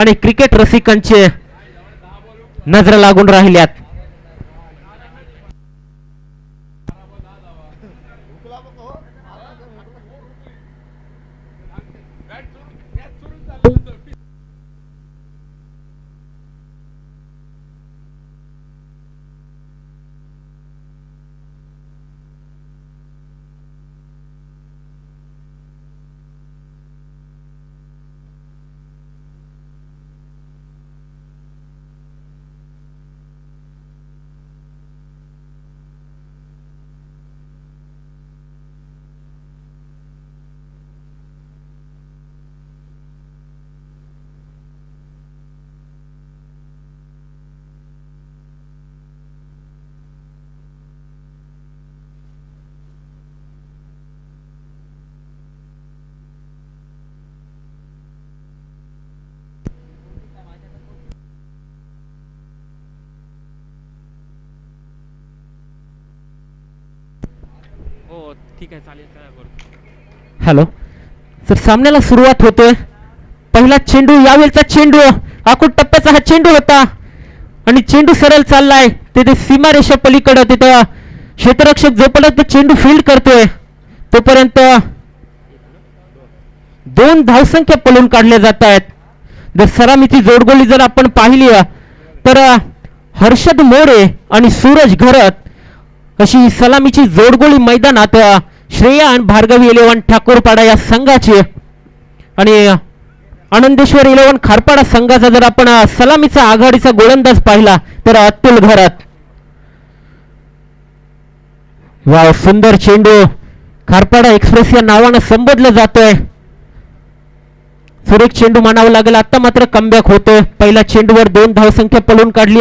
आणि क्रिकेट रसिकांचे नजर लागून राहिल्यात. हो ठीक आहे चालेल हॅलो सर, सामन्याला सुरुवात होते. पहिला चेंडू, यावेळचा चेंडू आखूड टप्प्याचा हा चेंडू होता आणि चेंडू सरळ चाललाय तिथे सीमारेषा पलीकडे. तिथं क्षेत्ररक्षक जोपर्यंत चेंडू फील्ड करतोय तोपर्यंत 2 धावसंख्या पळून काढल्या जात आहेत. जर सलामीची जोडगोळी जर आपण पाहिली तर हर्षद मोरे आणि सूरज घरत अशी सलामीची जोडगोळी मैदानात श्रेया आणि भार्गवी 11 ठाकूरपाडा या संघाची आणि आनंदेश्वर 11 खारपाडा संघाचा जर आपण सलामीचा आघाडीचा गोलंदाज पाहिला तर अतुल घरत. वाव, सुंदर चेंडू. खारपाडा एक्सप्रेस या नावानं संबोधलं जातोय. सुरेख चेंडू मानावं लागेल. आता मात्र कमबॅक होतोय. पहिल्या चेंडूवर 2 धावसंख्या पळून काढली.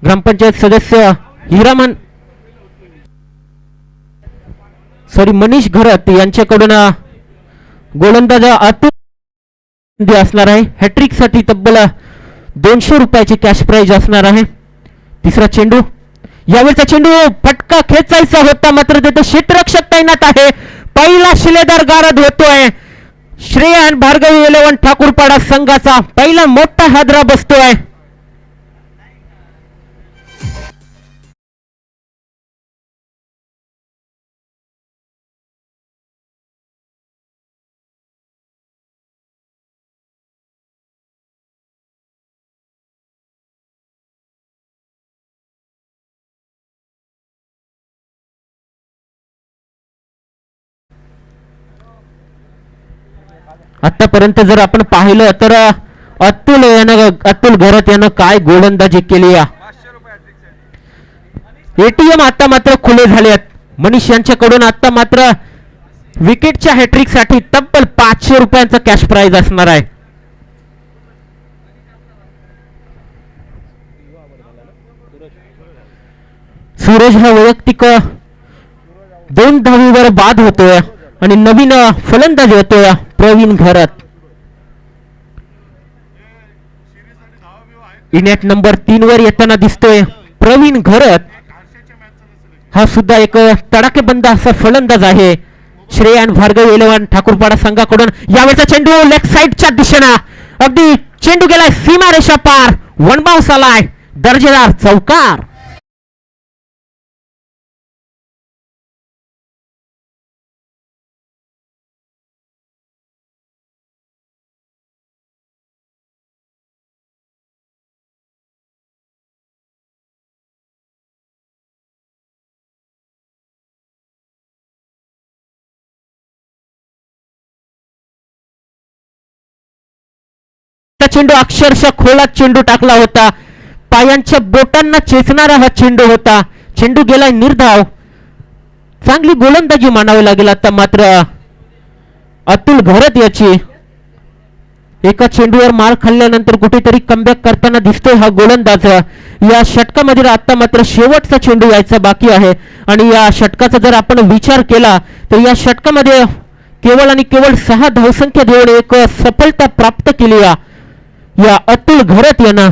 ग्रामपंचायत सदस्य हिरामन मनीष घरत यांच्याकडून गोलंदाज अतुल असणार आहे. हॅट्रिक साठी तब्बल 200 रुपयाची कॅश प्राइज असणार आहे. तिसरा चेंडू, यावेळचा चेंडू फटका खेचायचा होता मात्र तिथे क्षेत्ररक्षक तैनात आहे. पहिला शिलेदार गारद होतोय. श्रेया आणि भार्गवी 11 ठाकूरपाडा संघाचा पहिला मोठा हादरा बसतोय. आतापर्यंत जर आपण पाहिलं तर अतुल घरत यानं काय गोलंदाजी केली. एटीएम आता मात्र खुले झाले आहेत. मनीष यांच्याकडून आता मात्र विकेटच्या हॅट्रिक साठी तब्बल 500 रुपयांचा कॅश प्राइज असणार आहे. सूरज हा वैयक्तिक 2 धावीवर बाद होतोय आणि नवीन फलंदाज होतोय प्रवीण घरत. इनेट नंबर 3 वर येताना दिसतोय प्रवीण घरत. हा सुद्धा एक तडाखेबंद असा फलंदाज आहे. श्रेया आणि भार्गवी 11 ठाकूरपाडा संघाकडून यावेळचा चेंडू लेफ्ट साइडच्या दिशेनं अगदी चेंडू गेलाय सीमारेषा पार. 1 बाउन्स आलाय, दर्जेदार चौकार. चेंडू अक्षरशः खोलात चेंडू टाकला होता. पायांच्या बोटांना चेचणारा हा चेंडू होता. चेंडू गेलाय निर्धाव. चांगली गोलंदाजी मानावी लागेल आता मात्र अतुल घरत याची. एका चेंडूवर मार खाल्ल्यानंतर कुठेतरी कमबॅक करताना दिसतोय हा गोलंदाज. या षटकामध्ये आता मात्र शेवटचा चेंडू यायचा बाकी आहे आणि या षटकाचा जर आपण विचार केला तर या षटकामध्ये केवळ आणि केवळ 6 धावसंख्या देऊन एक सफलता प्राप्त केली या अतुल घरत यानं.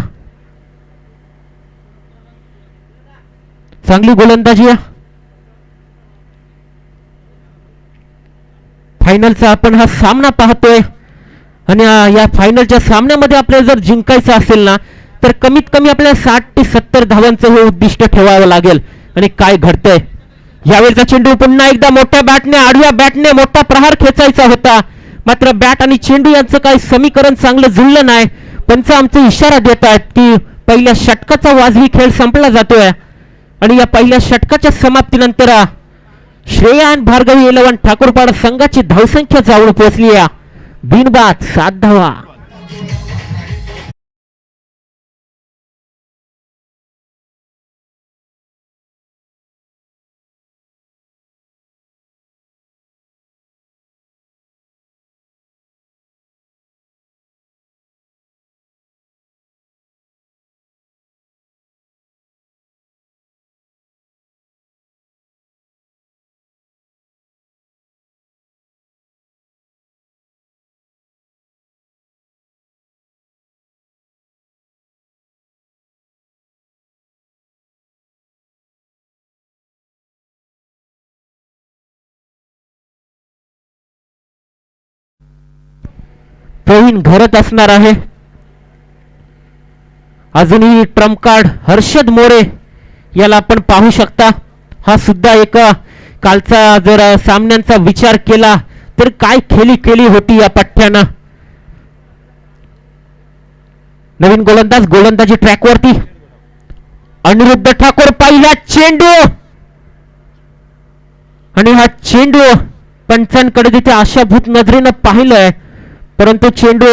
चांगली गोलंदाजी. फायनलचा आपण हा सामना पाहतोय आणि या फायनलच्या सामन्यामध्ये आपल्याला जर जिंकायचं असेल ना तर कमीत कमी आपल्याला 60 ते 70 धावांचं हे उद्दिष्ट ठेवावं लागेल. आणि काय घडतंय यावेळेचा चेंडू पुन्हा एकदा मोठ्या बॅटने आडव्या बॅटने मोठा प्रहार खेचायचा होता, मात्र बॅट आणि चेंडू यांचं काही समीकरण चांगलं जुळलं नाही. पंच आमचे इशारा देत आहेत की पहिल्या षटकाचा वाजवी खेळ संपला जातोय आणि या पहिल्या षटकाच्या समाप्तीनंतर श्रेया आणि भार्गवी 11 ठाकूरपाडा संघाची धावसंख्या जाऊन पोहोचली आहे बिनबाद 7 धावा. प्रवीण घरत असणार आहे. अजूनही ट्रम्प कार्ड हर्षद मोरे याला आपण पाहू शकता. हा सुद्धा एक कालचा जर सामन्यांचा विचार केला तर काय खेळी केली होती या पठ्ठ्यानं. नवीन गोलंदाज गोलंदाजी ट्रॅकवरती अनिरुद्ध ठाकूर पहिला चेंडू आणि हा चेंडू पंचांकडे तिथे आशाभूत नजरेनं पाहिलंय, परंतु चेंडू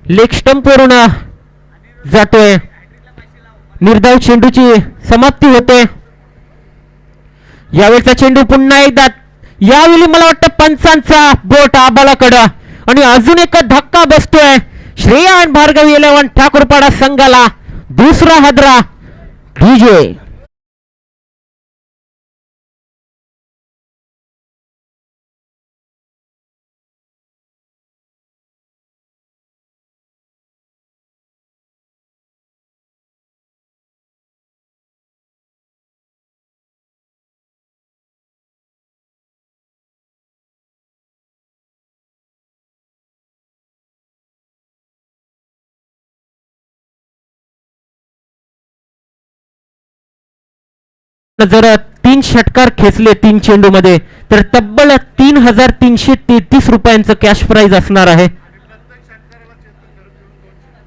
लेग स्टंप वरून जातोय. निर्धाव चेंडूची समाप्ती होते. यावेळेचा चेंडू पुन्हा एकदा यावेळी मला वाटतं पंचांचा बोट आबालाकडं आणि अजून एक धक्का बसतोय श्रेया आणि भार्गवी 11 ठाकूरपाडा संघाला. दुसरा हादरा डीजे. जर 3 षटकार खेचले 3 चेंडू मध्ये तर तब्बल 3333 रुपयांचं कॅश प्राइज असणार आहे.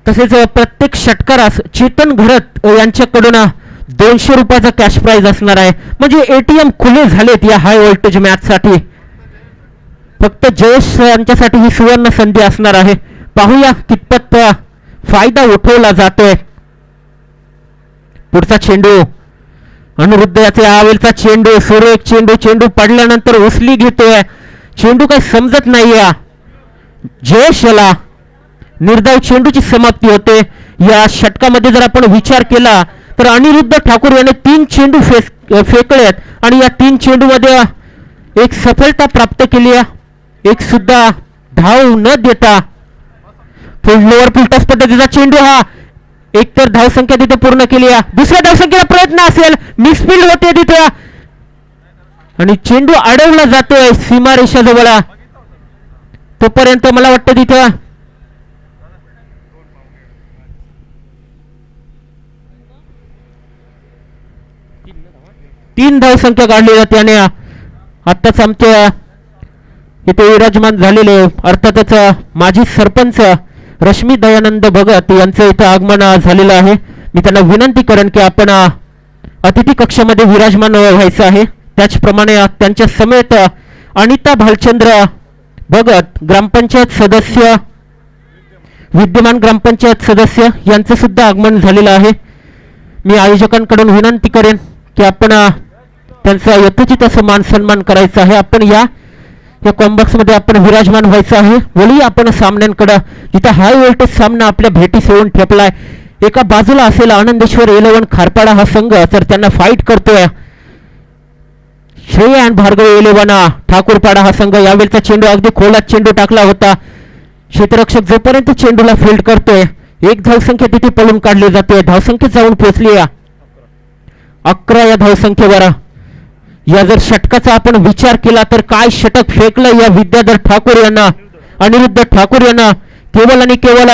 तसेच प्रत्येक षटकारास चेतन घरत यांच्याकडून 200 रुपयाचा कॅश प्राइज असणार आहे. म्हणजे एटीएम खुले झालेत या हाय व्होल्टेज मॅच साठी. फक्त जयेश यांच्यासाठी ही सुवर्ण संधी असणार आहे. पाहूया कितपत फायदा उठवला जातोय. पुढचा चेंडू अनिरुद्ध याचे यावेळचा चेंडू सुरेख चेंडू. चेंडू पडल्यानंतर उचली घेतोय. चेंडू काही समजत नाहीये. जयेश याला निर्धाव चेंडूची समाप्ती होते. या षटकामध्ये जर आपण विचार केला तर अनिरुद्ध ठाकूर याने 3 चेंडू फेकलेत आणि या 3 चेंडू मध्ये एक सफलता प्राप्त केली आहे. एक सुद्धा धाव न देता लोअर फुलटॉस पद्धतीचा चेंडू हा एक तर धावसंख्या तिथे पूर्ण केली आहे. दुसऱ्या धावसंख्येला प्रयत्न असेल, मिसफील्ड होते तिथे आणि चेंडू अडवला जातोय सीमारेषाजवळ. तोपर्यंत मला वाटतं तिथे 3 धावसंख्या काढली जाते आणि आत्ताच आमच्या इथे विराजमान झालेले अर्थातच माजी सरपंच रश्मी दयानंद भगत यांचं इथं आगमन झालेलं आहे. मी त्यांना विनंती करेन की आपण अतिथी कक्षामध्ये विराजमान व्हायचं आहे. त्याचप्रमाणे त्यांच्या समेत अनिता भालचंद्र भगत ग्रामपंचायत सदस्य विद्यमान ग्रामपंचायत सदस्य यांचं सुद्धा आगमन झालेलं आहे. मी आयोजकांकडून विनंती करेन की आपण त्यांचा यथोचित असं मान सन्मान करायचा आहे. आपण या कॉम्बॉक्स मध्ये आपण विराजमान व्हायचं आहे. वळी आपण सामन्यांकडे जिथे हाय व्होल्टेज सामना आपल्या भेटीस येऊन ठेपलाय. एका बाजूला असेल आनंदेश्वर 11 खारपाडा हा संघ तर त्यांना फाईट करतोय श्रेया आणि भार्गवी 11 ठाकूरपाडा हा संघ. यावेळचा चेंडू अगदी खोलात चेंडू टाकला होता. क्षेत्ररक्षक जोपर्यंत चेंडूला फील्ड करतोय 1 धावसंख्या तिथे पळून काढली जाते. धावसंख्या जाऊन पोहोचली 11 या धावसंख्येवर. या जर षटकाचा आपण विचार केला तर काय षटक फेकलं या विद्याधर ठाकूर यांना, अनिरुद्ध ठाकूर यांना. केवळ आणि केवळ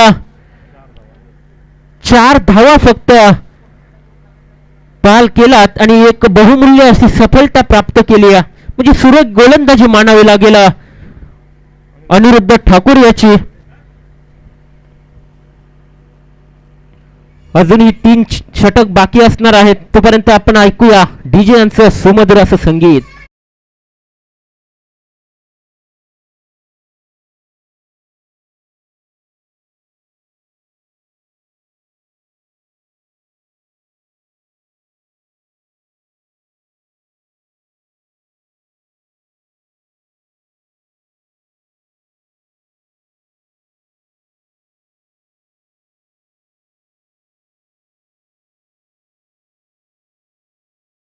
4 धावा फक्त पाल केलात आणि एक बहुमूल्य अशी सफलता प्राप्त केली. म्हणजे सुरेख गोलंदाजी मानावी लागेल अनिरुद्ध ठाकूर याची. अजूनही 3 षटक बाकी असणार आहेत. तोपर्यंत आपण ऐकूया डीजे यांचं सुमधुर असं संगीत.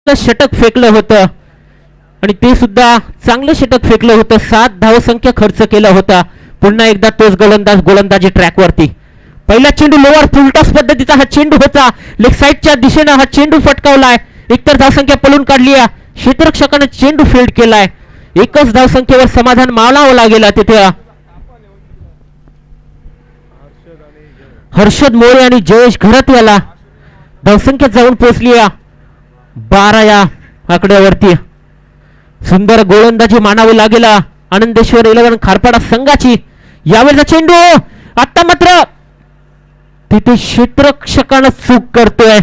षटक फेकलं होतं आणि ते सुद्धा चांगलं षटक फेकलं होतं. 7 धावसंख्या खर्च केला होता. पुन्हा एकदा तोच गोलंदाज गोलंदाजी ट्रॅकवरती. पहिला चेंडू लोअर फुलटॉस पद्धतीचा हा चेंडू होता. लेग साईडच्या दिशेनं हा चेंडू फटकावलाय. एकतर धावसंख्या पळून काढली. क्षेत्ररक्षकाने चेंडू फील्ड केलाय. एकच धावसंख्येवर समाधान मानावं लागेल तिथे. हर्षद मोरे आणि जयेश घरत याला धावसंख्या जाऊन पोहोचली 12 या आकड्यावरती. सुंदर गोलंदाजी मानावी लागेल आनंदेश्वर 11 खारपाडा संघाची. यावेळेचा चेंडू आता मात्र तिथे क्षेत्ररक्षकानं चूक करतोय.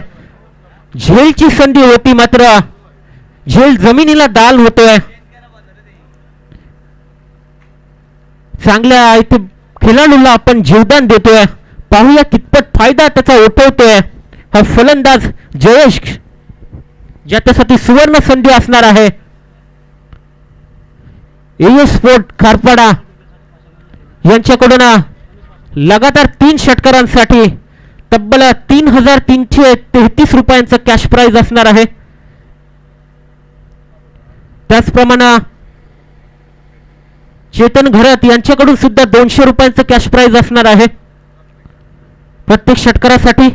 झेलची संधी होती मात्र झेल जमिनीला दाल होतोय. चांगल्या इथे खेळाडूला आपण जीवदान देतोय. पाहूया कितपत फायदा त्याचा उठवतोय हा फलंदाज जयेश, ज्याच्यासाठी सुवर्ण संधी असणार आहे. एएस स्पोर्ट खारपाडा यांच्याकडून लगातार 3 षटकारांसाठी तब्बल 3,333 रुपयांचं कॅश प्राइज असणार आहे. त्याचप्रमाणे चेतन घरत यांच्याकडून सुद्धा 200 रुपयांचं कॅश प्राइज असणार आहे प्रत्येक षटकारासाठी.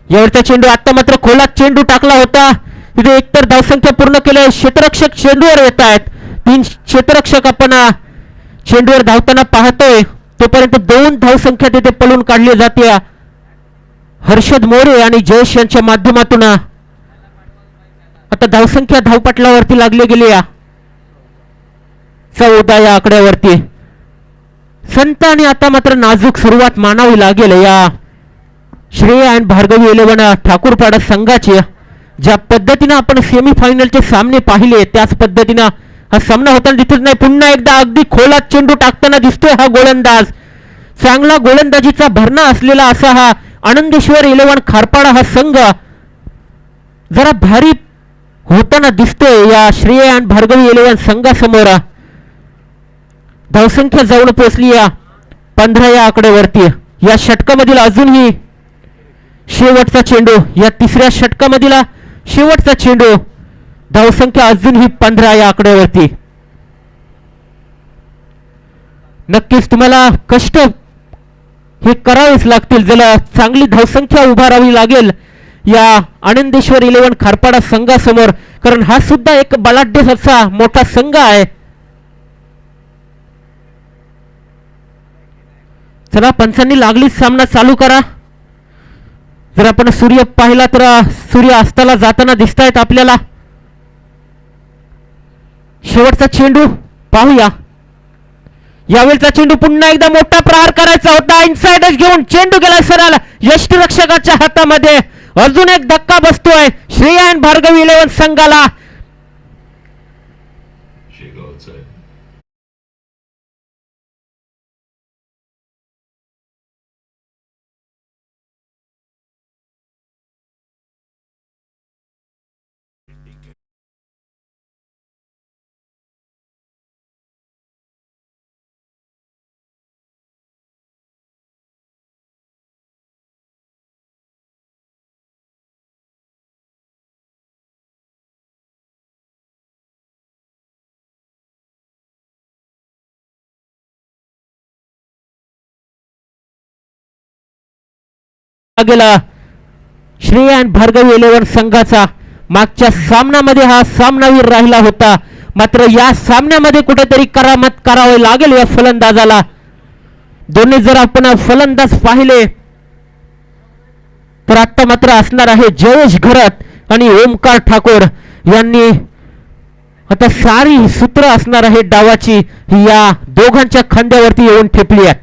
यावरचा चेंडू आता मात्र खोलात चेंडू टाकला होता. तिथे एकतर धावसंख्या पूर्ण केली. क्षेत्ररक्षक चेंडूवर येत आहेत. 3 क्षेत्ररक्षक आपण चेंडूवर धावताना पाहतोय. तोपर्यंत 2 धावसंख्या तिथे पळून काढली जाते. हर्षद मोरे आणि जयेश यांच्या माध्यमातून आता धावसंख्या धावपटलावरती लागली गेली 14 या आकड्यावरती. संत आणि आता मात्र नाजूक सुरुवात मानावी लागेल या श्रेय आणि भार्गवी 11 ठाकूरपाडा संघाची. ज्या पद्धतीनं आपण सेमीफायनलचे सामने पाहिले त्याच पद्धतीनं हा सामना होताना दिसत नाही. पुन्हा एकदा अगदी खोलात चेंडू टाकताना दिसतोय हा गोलंदाज. चांगला गोलंदाजीचा भरणा असलेला असा हा आनंदेश्वर 11 खारपाडा हा संघ जरा भारी होताना दिसतोय या श्रेय आणि भार्गवी 11 संघासमोर. धावसंख्या जाऊन पोहोचली 15 या आकड्यावरती. या षटकामधील अजूनही शेवटचा चेंडू, या 3ऱ्या षटकामधील शेवटचा चेंडू. धावसंख्या अजूनही 15 या आकड्यावरती. नक्कीच तुम्हाला कष्ट हे करावेच लागतील. ज्याला चांगली धावसंख्या उभारावी लागेल या आनंदेश्वर 11 खारपाडा संघासमोर, कारण हा सुद्धा एक बलाढ्य असा मोठा संघ आहे. चला पंचांनी लागलीच सामना चालू करा. जर आपण सूर्य पाहिला तर सूर्य अस्ताला जाताना दिसतायत आपल्याला. शेवटचा चेंडू पाहूया. यावेळचा चेंडू पुन्हा एकदा मोठा प्रहार करायचा होता. इनसाइडच घेऊन चेंडू गेला सरळ यष्टिरक्षकाच्या हातामध्ये. अजून एक धक्का बसतोय श्रेय आणि भार्गवी 11 संघाला. गेला श्रेय आणि भार्गवी 11 संघाचा. मागच्या सामन्यामध्ये हा सामनावीर राहिला होता, मात्र या सामन्यामध्ये कुठेतरी करामत करावी लागेल या फलंदाजाला. दोन्ही जर आपण फलंदाज पाहिले तर आता मात्र असणार आहे जयेश घरत आणि ओमकार ठाकूर यांनी आता सारी सूत्र असणार आहे डावाची या दोघांच्या खांद्यावरती येऊन ठेपली आहे.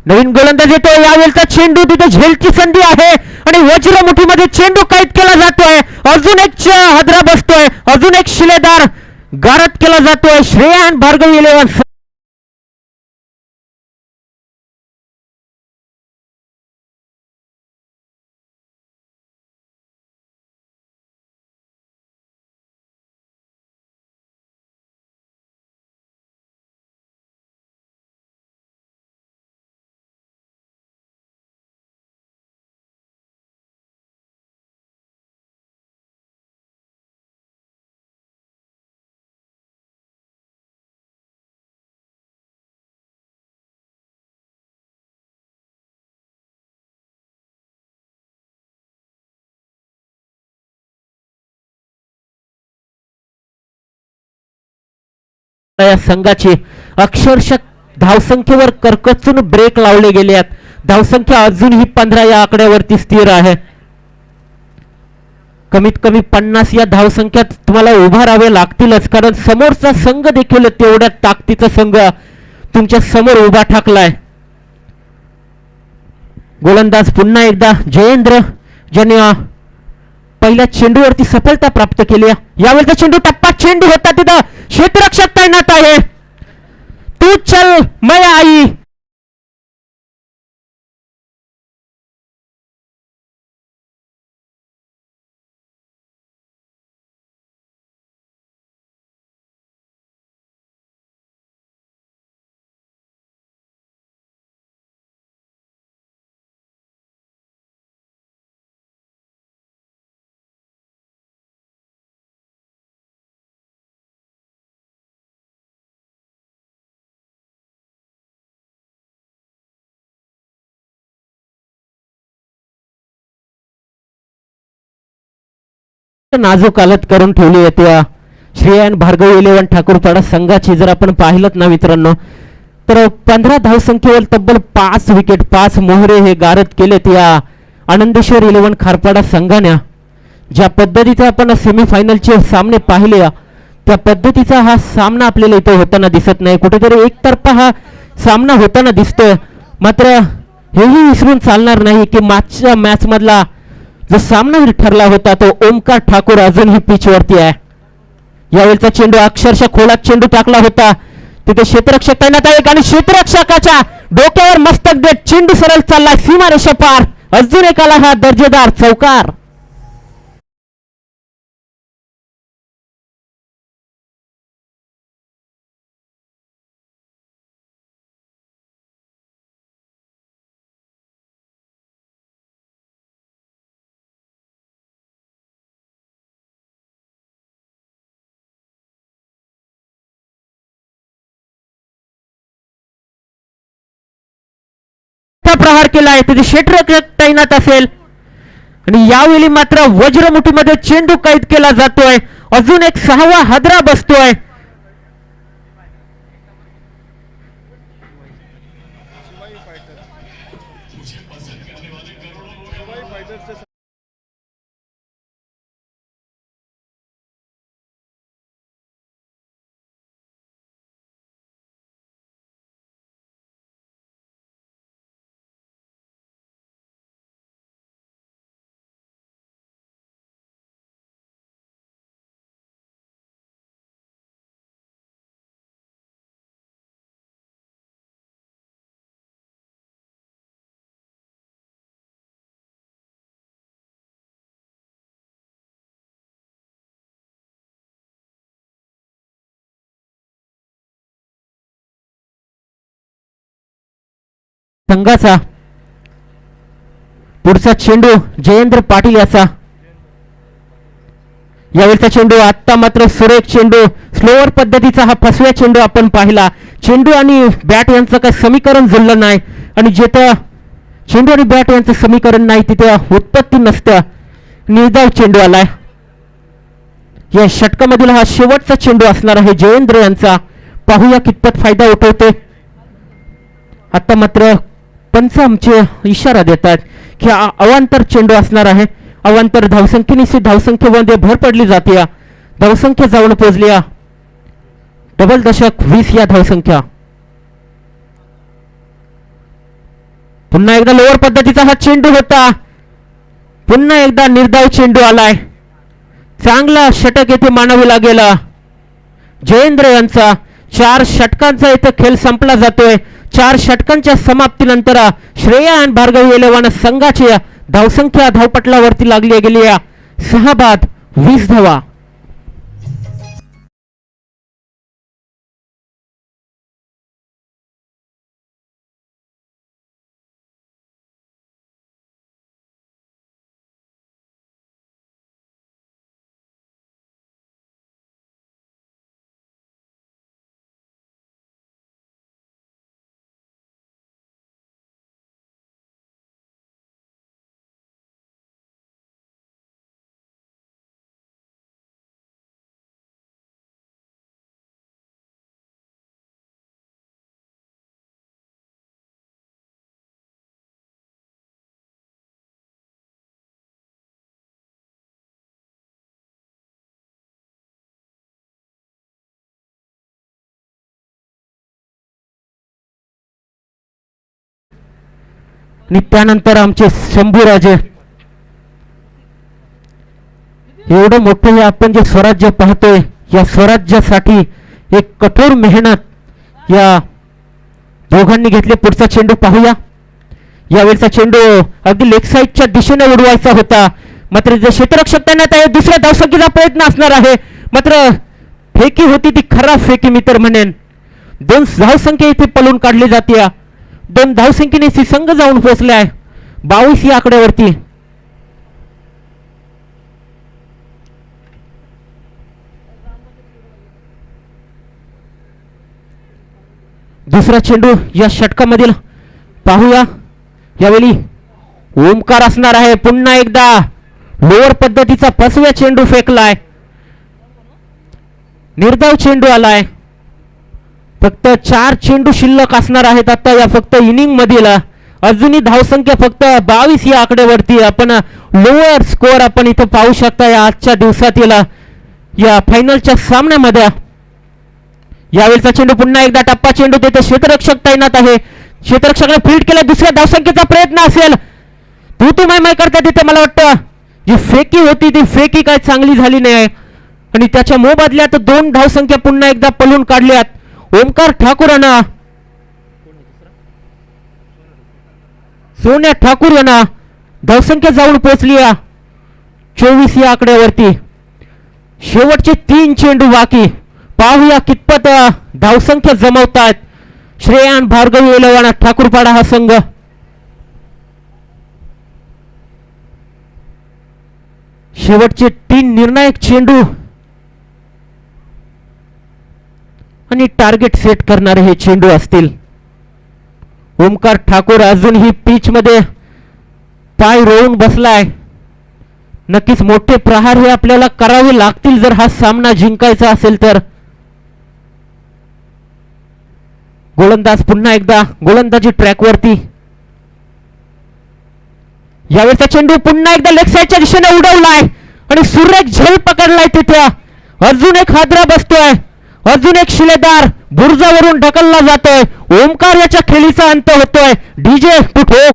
नवीन गोलंदाज येतो, यावेळेचा चेंडू तिथे झेलची संधी आहे आणि वज्रमुठीमध्ये चेंडू कैद केला जातोय. अजून एक हादरा बसतोय, अजून एक शिलेदार गारद केला जातोय. श्रेयान भार्गव 11 या संघाची अक्षरशः धावसंख्येवर करकचून ब्रेक लावले गेले आहेत. धावसंख्या अजूनही 15 या आकड्यावरती स्थिर आहे. कमीत कमी 50 या धावसंख्यात तुम्हाला उभा राहावे लागतीलच, कारण समोरचा संघ देखील तेवढ्या ताकदीचा संघ तुमच्या समोर उभा ठाकलाय. गोलंदाज पुन्हा एकदा जयेंद्र ज्याने पहिल्या चेंडूवरती सफलता प्राप्त केली. यावेळेचा चेंडू टप्पा चेंडू होता, तिथं क्षेत्ररक्षक तैनात आहे. तू चल मैं आई. नाजूक हालत करून ठेवली आहे त्या श्रेयान भार्गव 11 ठाकूरपाडा संघाची. जर आपण पाहिलं ना मित्रांनो, तर 15 धावसंख्येवर तब्बल 5 विकेट 5 मोहरे हे गारद केलेत या आनंदेश्वर 11 खारपाडा संघाने. ज्या पद्धतीचे आपण सेमीफायनलचे सामने पाहिले त्या पद्धतीचा हा सामना आपल्याला इथे होताना दिसत नाही. कुठेतरी एकतर्फा हा सामना होताना दिसतोय. मात्र हेही विसरून चालणार नाही की मागच्या मॅच मधला जो सामना ठरला होता तो ओमकार ठाकूर अजूनही पिच वरती आहे. यावेळेचा चेंडू अक्षरशः खोलात चेंडू टाकला होता, तिथे क्षेत्ररक्षक तैनात आहे आणि क्षेत्ररक्षकाच्या डोक्यावर मस्तक देत चेंडू सरळ चालला सीमारेषा पार. अजून एकाला हा दर्जेदार चौकार. प्रहार केला आहे, तिथे क्षेत्ररक्षक तैनात असेल आणि यावेळी मात्र वज्रमुठीमध्ये चेंडू कैद केला जातोय. अजून एक 6वा हादरा बसतोय. संघाचा पुढचा चेंडू जयेंद्र पाटील याचा. यावेळचा चेंडू आता मात्र सुरेख चेंडू, स्लोअर पद्धतीचा हा फसव्या चेंडू आपण पाहिला. चेंडू आणि बॅट यांचं काही समीकरण जुळलं नाही आणि जिथं चेंडू आणि बॅट यांचं समीकरण नाही तिथे उत्पत्ती नसतं. निर्धाव चेंडू आलाय. या षटकामधील हा शेवटचा चेंडू असणार आहे जयेंद्र यांचा. पाहूया कितपत फायदा उठवते. आता मात्र पंच आमचे इशारा देतात की अवांतर चेंडू असणार आहे. अवांतर धावसंख्येने धावसंख्येमध्ये भर पडली जाते. धावसंख्या जाऊन पोहोचली डबल दशक 20 या धावसंख्या. पुन्हा एकदा लोअर पद्धतीचा हा चेंडू होता. पुन्हा एकदा निर्धाव चेंडू आलाय. चांगला षटक येथे मानावे लागेल जयेंद्र यांचा. 4 षटकांचा इथे खेळ संपला जातोय. 4 षटकांच्या समाप्तीनंतर श्रेया आणि भार्गवी इलेव्हन संघाची धावसंख्या धावपटलावरती लागली गेली 6 बाद 20 धावा. आणि त्यानंतर आमचे शंभूराजे. एवढं मोठं हे आपण जे स्वराज्य पाहतोय या स्वराज्यासाठी एक कठोर मेहनत या दोघांनी घेतली. पुढचा चेंडू पाहूया. यावेळचा चेंडू अगदी लेग साईडच्या दिशेने उडवायचा होता. मात्र जे क्षेत्ररक्षक त्यांना दुसऱ्या धावसंख्येचा प्रयत्न असणार आहे. मात्र फेकी होती ती खराब फेकी मी तर म्हणेन. 2 धावसंख्या इथे पळून काढली जाते. 2 धावसंख्येने संघ जाऊन पोहोचलाय 22 या आकड्यावरती. दुसरा चेंडू या षटकामधील पाहूया. यावेळी ओमकार असणार आहे. पुन्हा एकदा लोअर पद्धतीचा फसव्या चेंडू फेकलाय. निर्धाव चेंडू आलाय. फक्त 4 चेंडू शिल्लक असणार आहेत आता या फक्त इनिंग मधील. अजूनही धावसंख्या फक्त 22 या आकड्यावरती. आपण लोअर स्कोअर आपण इथं पाहू शकता या आजच्या दिवसातील या फायनलच्या सामन्यामध्ये. यावेळचा चेंडू पुन्हा एकदा टप्पा चेंडू तिथे क्षेत्ररक्षक तैनात आहे. क्षेत्ररक्षकाने फील्ड केला. दुसऱ्या धावसंख्येचा प्रयत्न असेल. तू माय करता तिथे मला वाटतं जी फेकी होती ती फेकी काय चांगली झाली नाही आणि त्याच्या मोबदल्यात 2 धावसंख्या पुन्हा एकदा पळून काढल्यात. ओमकार ठाकूर यांना सोन्या ठाकूर यांना धावसंख्या जाऊन पोहोचली 24 या आकड्यावरती. शेवटचे 3 चेंडू बाकी. पाहूया कितपत धावसंख्या जमवतात श्रेयान भार्गवी इलेव्हन ठाकूरपाडा हा संघ. शेवटचे 3 निर्णायक चेंडू आणि टार्गेट सेट करणारे हे चेंडू असतील. ओमकार ठाकूर अजूनही पिच मध्ये पाय रोवून बसलाय. नक्कीच मोठे प्रहार हे आपल्याला करावे लागतील जर हा सामना जिंकायचा असेल तर. गोलंदाज पुन्हा एकदा गोलंदाजी ट्रॅक वरती. यावेळचा चेंडू पुन्हा एकदा लेग साईडच्या दिशेने उडवलाय आणि सुरेख झेल पकडलाय तिथे. अजून एक हादरा बसतोय. अजून एक शिलेदार बुर्जावरून ढकलला जातोय. ओमकार याच्या खेळीचा अंत होतोय. डीजे कुठे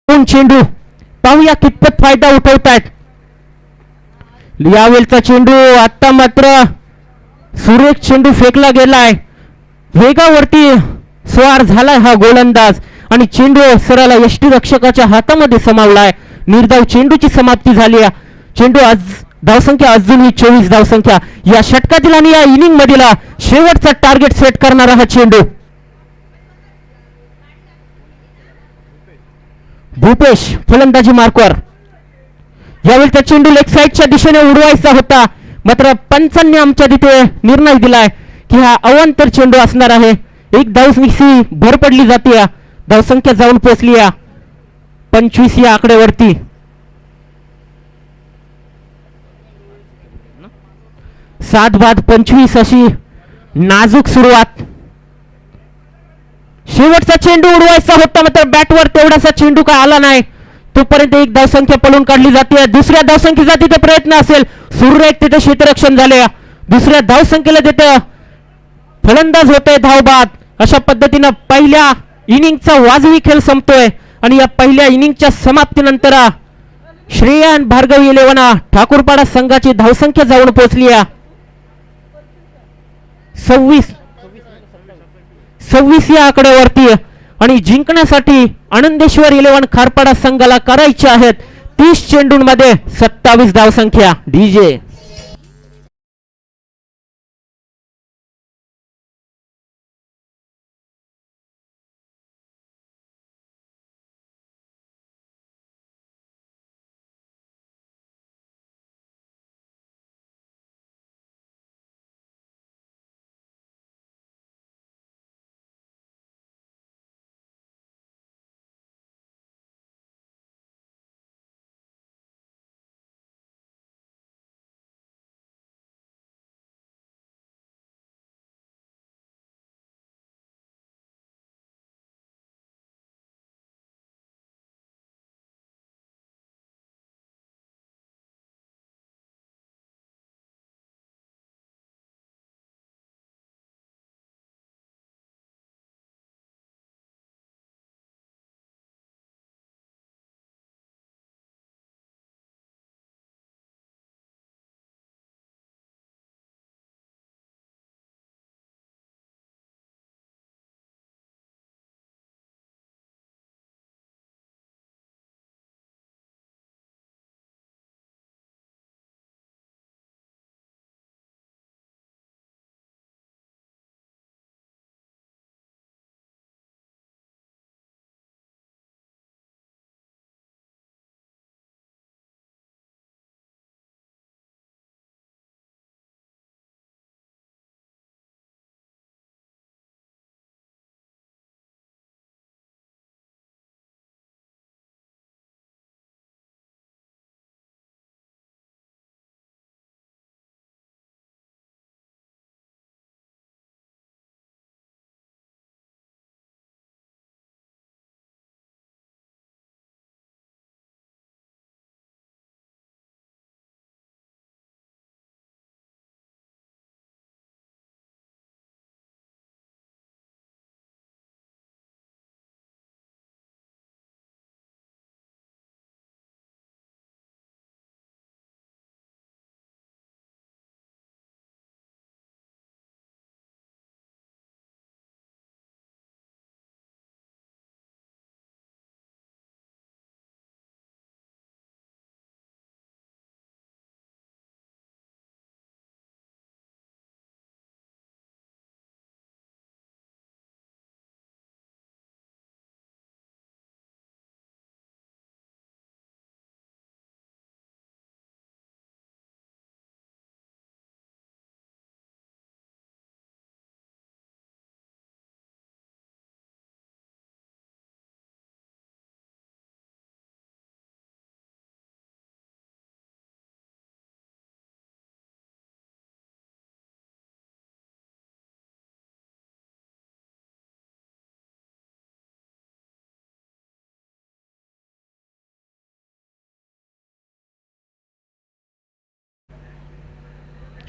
चेंडू पाहूया कितपत फायदा उठवतायत. यावेळचा चेंडू आता मात्र सुरेख चेंडू फेकला गेलाय. वेगावरती स्वार झालाय हा गोलंदाज आणि चेंडू सरळ यष्टीरक्षकाच्या हातामध्ये समावलाय. निर्धाव चेंडूची समाप्ती झाली. चेंडू आज धावसंख्या अजूनही 24 धावसंख्या. या षटकातील आणि या इनिंग मधील शेवटचा टार्गेट सेट करणारा हा चेंडू. भूपेश फलंदाजी मार्कवर. यावेळी चेंडू लेग साईडच्या दिशेने उडवायचा होता, मात्र पंचांनी आमच्या तिथे निर्णय दिलाय की हा अवांतर चेंडू असणार आहे. एक धावसंख्येची भर पडली जाते. धावसंख्या जाऊन पोहोचली 25 या आकड्यावरती. सात बाद 25 अशी नाजूक सुरुवात. शेवटचा चेंडू उडवायचा होता, मात्र बॅटवर तेवढासा चेंडू काय आला नाही. तोपर्यंत एक धावसंख्या पळून काढली जाते. दुसऱ्या धावसंख्येचा तिथे प्रयत्न असेल. सुरेख तिथे क्षेत्ररक्षण झाले. दुसऱ्या धावसंख्येला तिथे फलंदाज होतोय धावबाद. अशा पद्धतीनं पहिल्या इनिंगचा वाजवी खेळ संपतोय आणि या पहिल्या इनिंगच्या समाप्तीनंतर श्रेयान भार्गव इलेव्हन ठाकूरपाडा संघाची धावसंख्या जाऊन पोहोचली 26 या आकड्यावरती आणि जिंकण्यासाठी आनंदेश्वर इलेव्हन खारपाडा संघाला करायचे आहेत 30 चेंडूंमध्ये 27 धावसंख्या. डीजे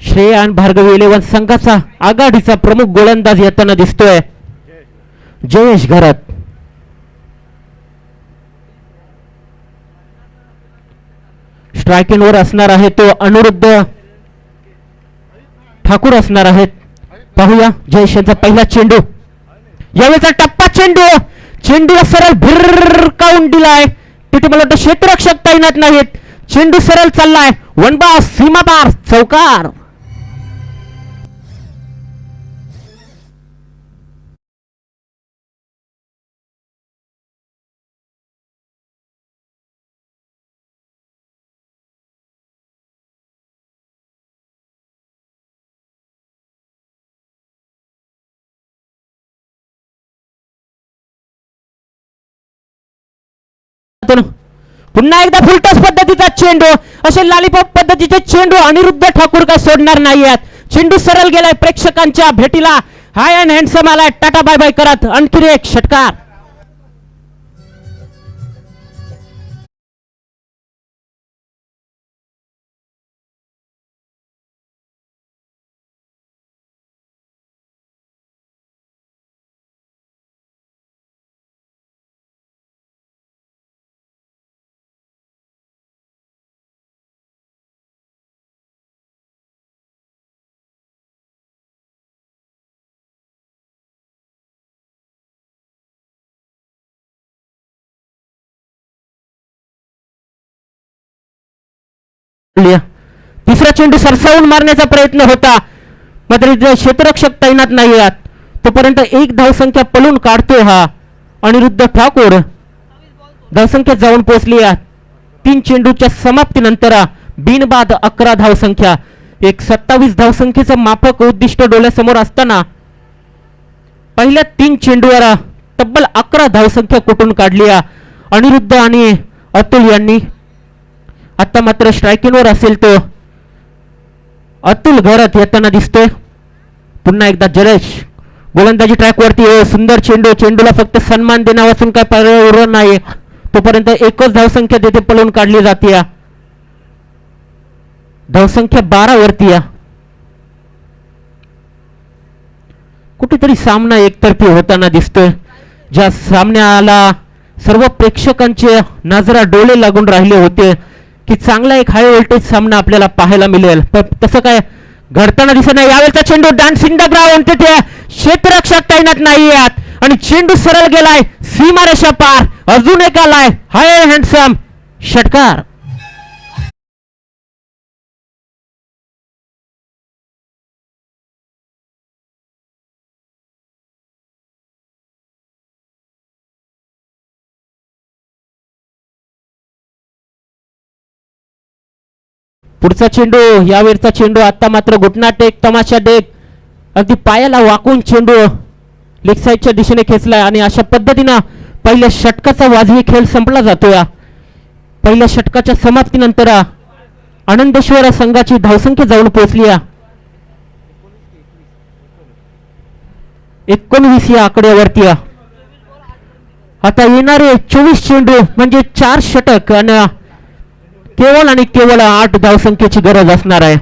श्रेयान भार्गव इलेव्हन संघाचा आघाडीचा प्रमुख गोलंदाज येताना दिसतोय जयेश घरात. स्ट्रायकिंगवर असणार आहे तो अनिरुद्ध ठाकूर असणार आहेत. पाहूया जयेश यांचा पहिला चेंडू, यावेळेचा टप्पा चेंडू, चेंडूला सरळ भिरकावून दिलाय. तिथे मला वाटतं क्षेत्ररक्षक तैनात नाहीत. चेंडू सरळ चाललाय, वन बास, सीमा पार, चौकार. पुन्हा एकदा फुलटॉस पद्धतीचा चेंडू, असे लॉलीपॉप पद्धतीचे चेंडू अनिरुद्ध ठाकूर काय सोडणार नाहीयेत. चेंडू सरळ गेलाय प्रेक्षकांच्या भेटीला, हाय अँड हँडसम आलाय टाटा बाय बाय करत. आणखी एक षटकार. तिसरा चेंडू सरसावून मारण्याचा प्रयत्न होता, मात्र क्षेत्ररक्षक तैनात नाही आहेत. तोपर्यंत एक धावसंख्या पळून काढतो हा अनिरुद्ध ठाकूर. धावसंख्या जाऊन पोहोचली आहे 3 चेंडूच्या समाप्तीनंतर बिनबाद 11 धावसंख्या. एक 27 धावसंख्येचं माफक उद्दिष्ट डोळ्यासमोर असताना पहिल्या 3 चेंडूवर तब्बल 11 धावसंख्या कुठून काढली अनिरुद्ध आणि अतुल यांनी. आता मात्र स्ट्रायकिंगवर असेल तो अतुल घरात येताना दिसतोय. पुन्हा एकदा जयेश गोलंदाजी ट्रॅकवरती. सुंदर चेंडू, चेंडूला फक्त सन्मान देण्यापासून काय पर्याय उरला नाही. तोपर्यंत एकच धावसंख्या तिथे पळून काढली जाते. धावसंख्या 12 वरती. कुठेतरी सामना एकतर्फी होताना दिसतोय. ज्या सामन्याला सर्व प्रेक्षकांचे नजरा डोळे लागून राहिले होते की चांगला एक हाय व्होल्टेज सामना आपल्याला पाहायला मिळेल, पण तसं काय घडताना दिसत नाही. यावेळेचा चेंडू डान्सिंग द ग्राउंड, तिथे क्षेत्ररक्षक तैनात नाही आहेत आणि चेंडू सरळ गेलाय सीमारेषा पार. अजून एक आलाय हाय हँडसम षटकार. पुढचा चेंडू, यावेळचा चेंडू आता मात्र घुटना टेक, तमाशा टेक, अगदी पायाला वाकून चेंडू लेग साईडच्या दिशेने खेचलाय आणि अशा पद्धतीनं पहिल्या षटकाचा वाजवी खेळ संपला जातोय. पहिल्या षटकाच्या समाप्तीनंतर आनंदेश्वर संघाची धावसंख्या जाऊन पोहोचली 19 या आकड्यावरती. आता येणारे 24 चेंडू म्हणजे 4 षटक आणि केवळ 8 धावसंख्येची गरज असणार आहे.